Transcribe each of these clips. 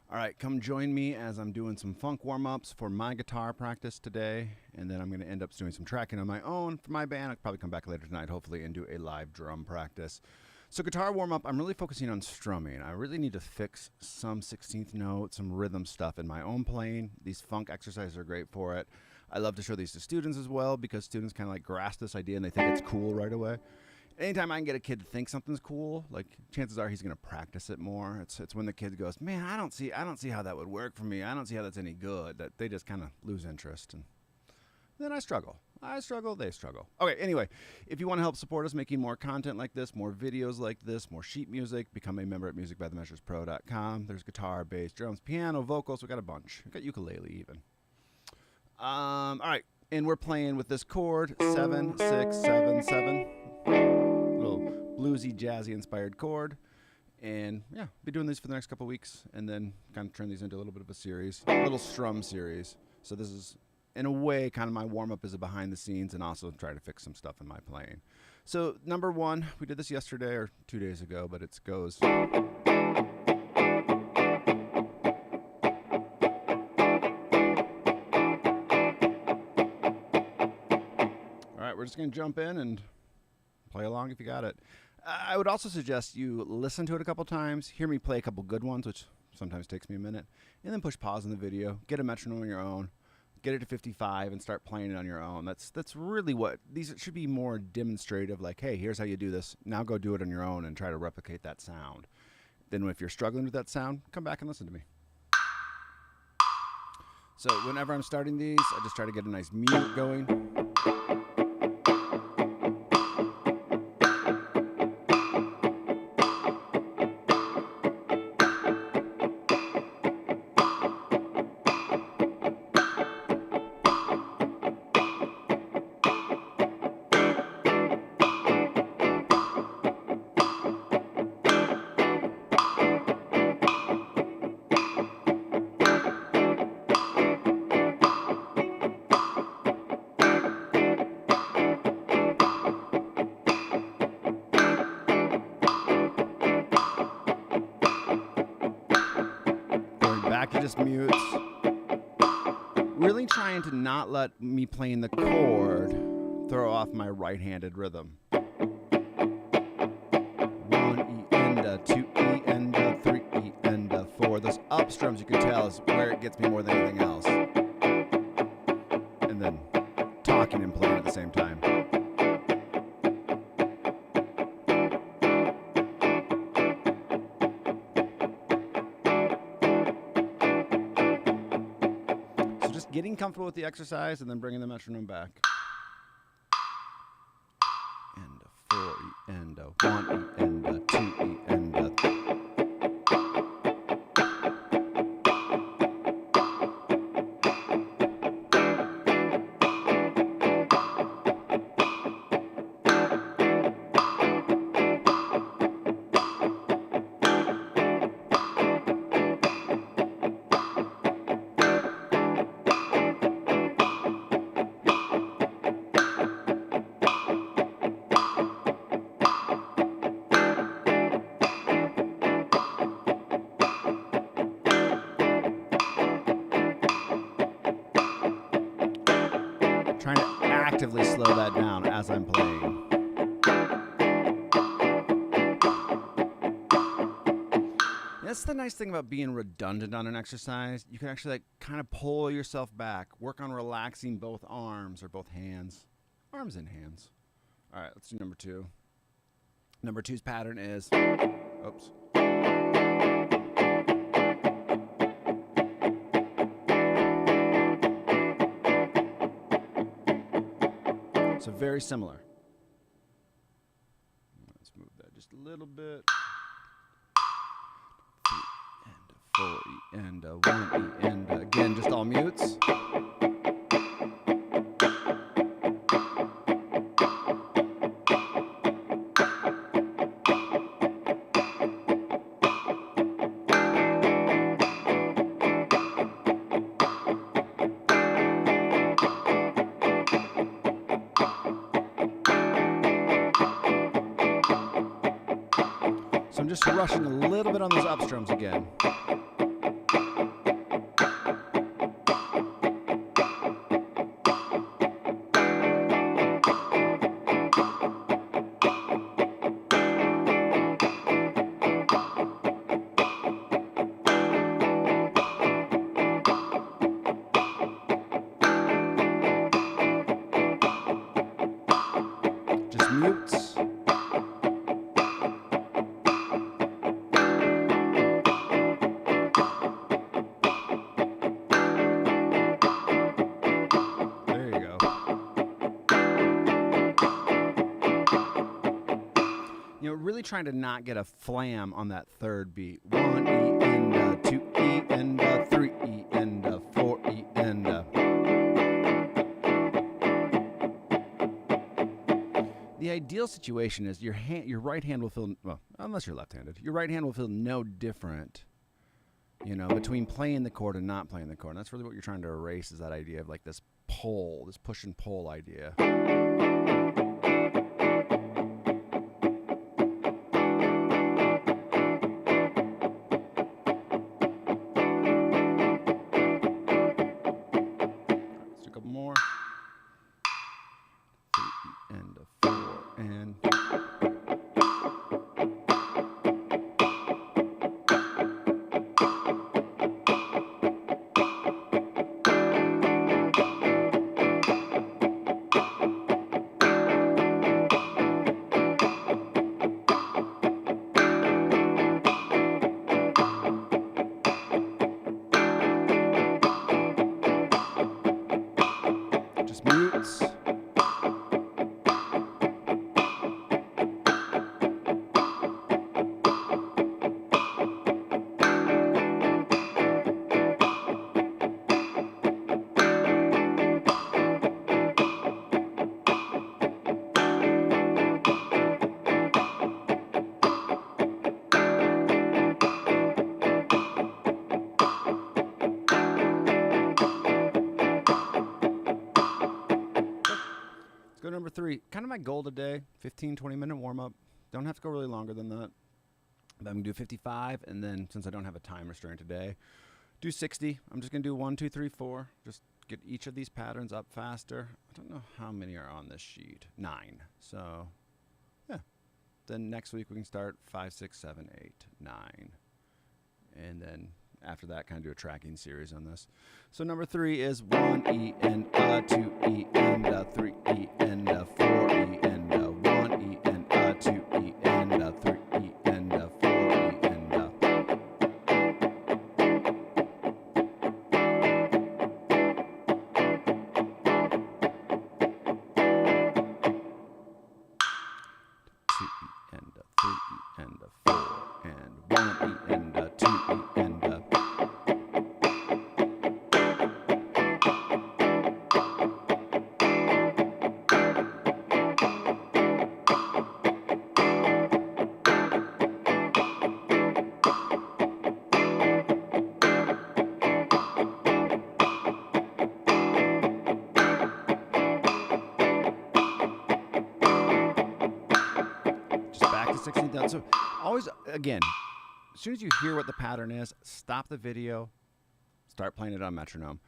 All right, come join me as I'm doing some funk warm-ups for my guitar practice today, and then I'm going to end up doing some tracking on my own for my band. I'll probably come back later tonight, hopefully, and do a live drum practice. So guitar warm-up, I'm really focusing on strumming. I really need to fix some 16th note, some rhythm stuff in my own playing. These funk exercises are great for it. I love to show these to students as well because students kind of like grasp this idea and they think it's cool right away. Anytime I can get a kid to think something's cool, like chances are he's going to practice it more. It's when the kid goes, man, I don't see how that would work for me. I don't see how that's any good. That they just kind of lose interest, and then I struggle. I struggle, they struggle. Okay, anyway, if you want to help support us making more content like this, more videos like this, more sheet music, become a member at musicbythemeasurespro.com. There's guitar, bass, drums, piano, vocals. We got a bunch. We got ukulele even. All right, and we're playing with this chord 7 6 7 7. Little bluesy, jazzy inspired chord, and yeah, be doing these for the next couple weeks, and then kind of turn these into a little bit of a series, a little strum series. So this is, in a way, kind of my warm-up as a behind the scenes, and also try to fix some stuff in my playing. So number one, we did this yesterday or 2 days ago, but it goes. All right, we're just gonna jump in and play along if you got it. I would also suggest you listen to it a couple times, hear me play a couple good ones, which sometimes takes me a minute, and then push pause on the video, get a metronome on your own, get it to 55, and start playing it on your own. That's really what these should be, more demonstrative, like, hey, here's how you do this. Now go do it on your own and try to replicate that sound. Then if you're struggling with that sound, come back and listen to me. So whenever I'm starting these, I just try to get a nice mute going. Back to just mutes. Really trying to not let me playing the chord throw off my right-handed rhythm. 1 E and a 2 E and a 3 E and a 4. Those up strums, you can tell, is where it gets me more than anything else. And then talking and playing at the same time. Getting comfortable with the exercise and then bringing the metronome back. And a 4 E and a 1 E and a 2 E and a. Trying to actively slow that down as I'm playing. That's the nice thing about being redundant on an exercise. You can actually kind of pull yourself back, work on relaxing both arms or both hands. Arms and hands. All right, let's do number two. Number two's pattern is, oops. So very similar. Let's move that just a little bit. 3 and a 4 E and a 1 E and a, again, just all mutes. So I'm just rushing a little bit on those up strums again. really trying to not get a flam on that third beat. 1 E and a 2 E and a 3 E and a 4 E and a. The ideal situation is your right hand will feel, well, unless you're left-handed, your right hand will feel no different, you know, between playing the chord and not playing the chord. And that's really what you're trying to erase, is that idea of like this pull, this push and pull idea. Let's do a couple more. 3 and a 4 and. Mutes. Number 3, kind of my goal today, 15-20 minute warm-up. Don't have to go really longer than that. But I'm going to do 55, and then since I don't have a time restraint today, do 60. I'm just going to do 1, 2, 3, 4. Just get each of these patterns up faster. I don't know how many are on this sheet. 9. So, yeah. Then next week we can start 5, 6, 7, 8, 9. And then after that, kind of do a tracking series on this. So number 3 is 1 E and a 2 E and a 3 E and a 4 E and a 1 E and a 2 E and a 3 E and a 4 E and a. And a 3 E and a 4 and 1 E and a 2 E and a. Back to 16th down. So always, again, as soon as you hear what the pattern is, stop the video, start playing it on metronome.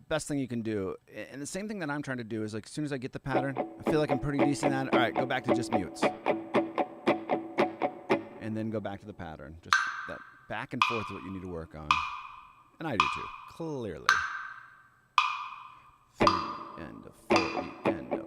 Best thing you can do. And the same thing that I'm trying to do is, like, as soon as I get the pattern, I feel like I'm pretty decent at it. All right, go back to just mutes. And then go back to the pattern. Just that back and forth is what you need to work on. And I do too, clearly. 3 and a 4 E and a.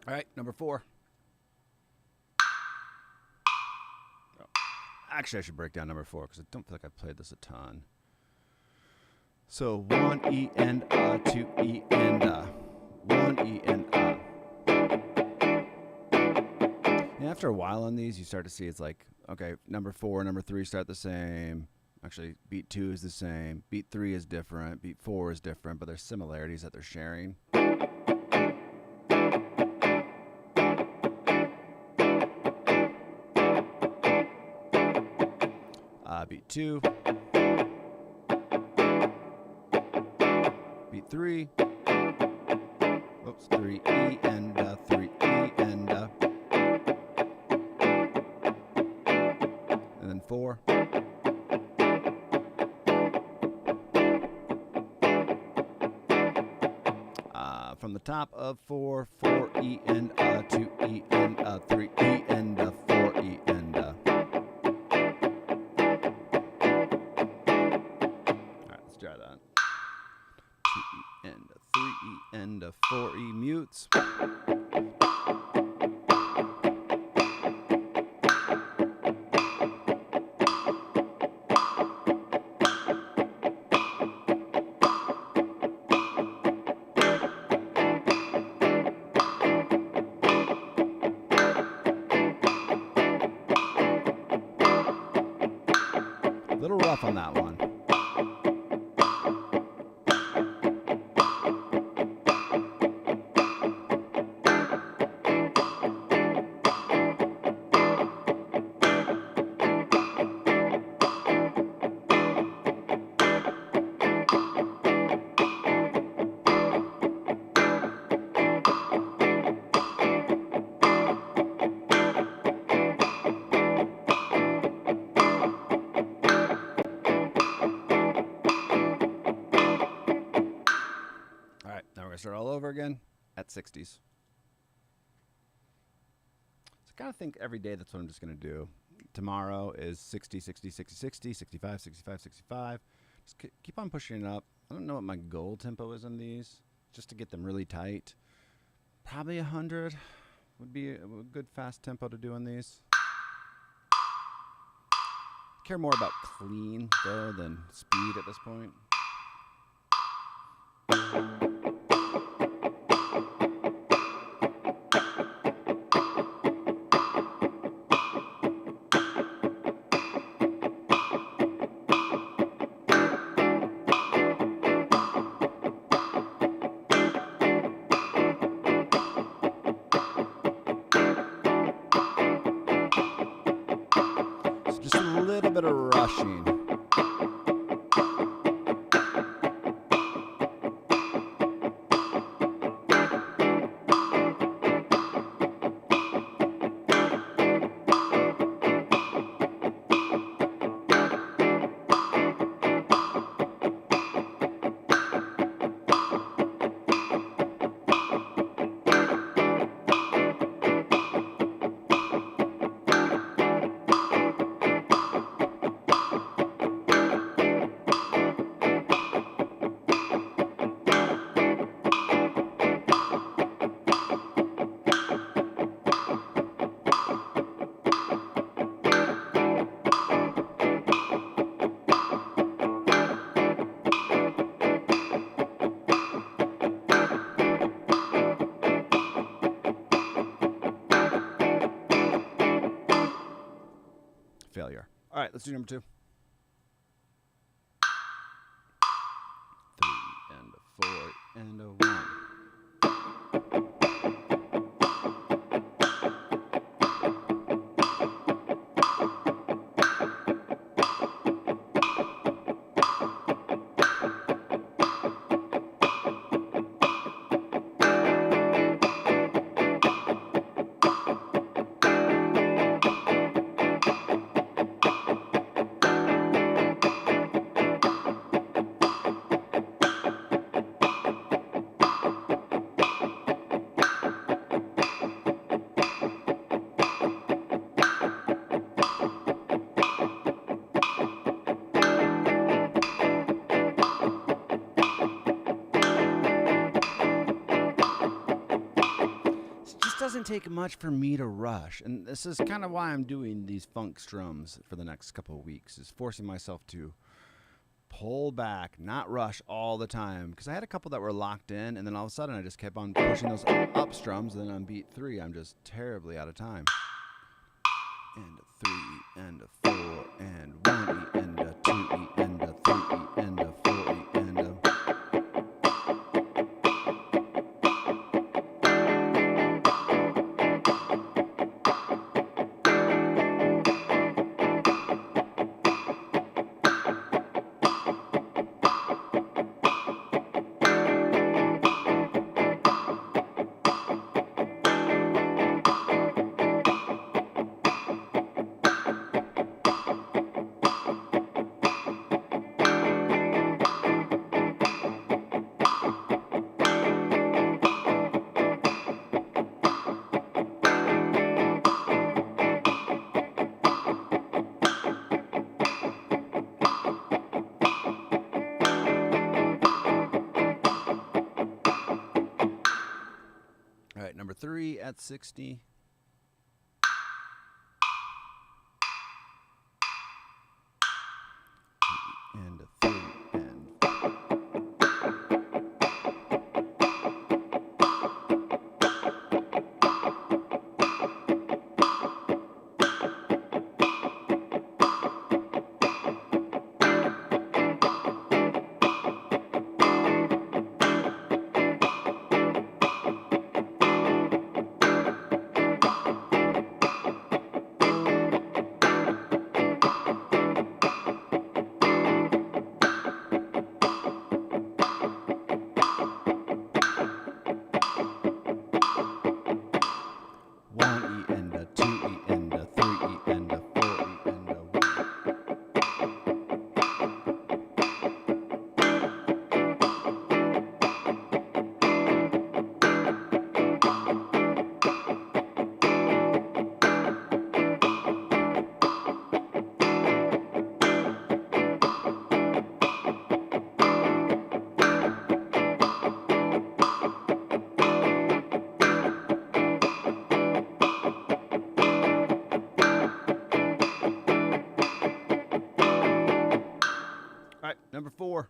All right, number 4. Oh, actually, I should break down number 4 because I don't feel like I've played this a ton. So 1 E and a, 2 E and a, 1 E and a. And after a while on these, you start to see it's like, okay, number 4, number 3 start the same. Actually, beat 2 is the same. Beat 3 is different. Beat 4 is different, but there's similarities that they're sharing. Beat 2. Beat 3. Oops, 3E and 3E and then 4. From the top of 4, 4E and 2E and 3E and 4E and Alright, let's try that. 2E and 3E and 4E mutes. A little rough on that one. Now we're going to start all over again at 60s. So I kind of think every day that's what I'm just going to do. Tomorrow is 60, 60, 60, 60, 65, 65, 65. Just keep on pushing it up. I don't know what my goal tempo is on these, just to get them really tight. Probably 100 would be a good fast tempo to do on these. I care more about clean, though, than speed at this point. Just a little bit of rushing. Failure. All right, let's do number 2. 3 and a 4 and a 1. Doesn't take much for me to rush, and this is kind of why I'm doing these funk strums for the next couple of weeks, is forcing myself to pull back, not rush all the time, because I had a couple that were locked in, and then all of a sudden I just kept on pushing those up strums, and then on beat 3 I'm just terribly out of time. And a 3 and a 4 and 1E and a 2E number 3 at 60. And a 3 and 4. All right, number 4.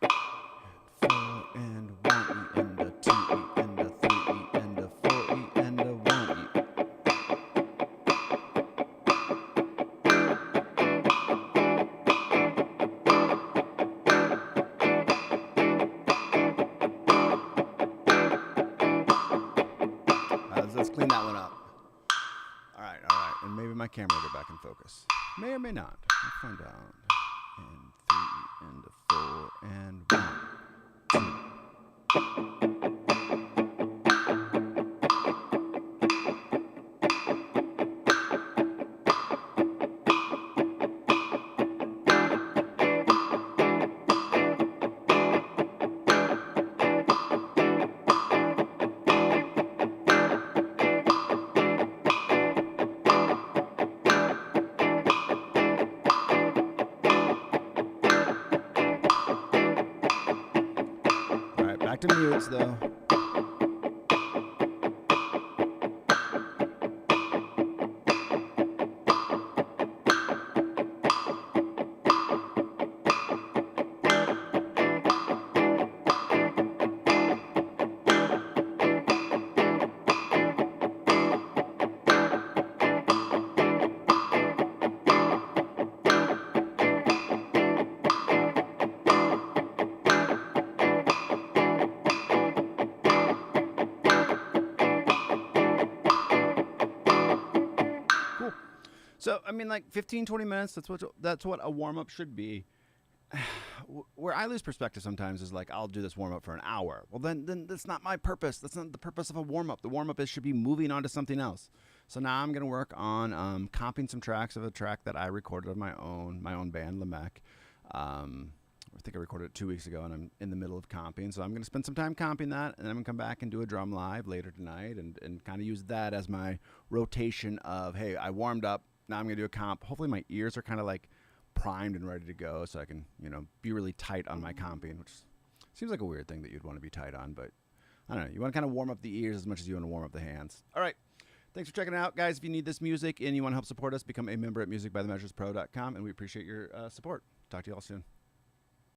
And 4 and 1 E and a 2 E and a 3 E and a 4 E and a 1 E. Let's clean that one up. All right, and maybe my camera will get back in focus. May or may not. We'll find out. And 3 and a 4 and 1, 2. Back to mutes, though. So, I mean, like 15, 20 minutes, that's what a warm-up should be. Where I lose perspective sometimes is like, I'll do this warm-up for an hour. Well, then that's not my purpose. That's not the purpose of a warm-up. The warm-up should be moving on to something else. So now I'm going to work on comping some tracks of a track that I recorded of my own band, Lamech. I think I recorded it 2 weeks ago, and I'm in the middle of comping. So I'm going to spend some time comping that, and then I'm going to come back and do a drum live later tonight and kind of use that as my rotation of, hey, I warmed up. Now I'm going to do a comp. Hopefully my ears are kind of like primed and ready to go so I can, be really tight on my comping, which seems like a weird thing that you'd want to be tight on, but I don't know. You want to kind of warm up the ears as much as you want to warm up the hands. All right. Thanks for checking it out, guys. If you need this music and you want to help support us, become a member at musicbythemeasurespro.com, and we appreciate your support. Talk to you all soon.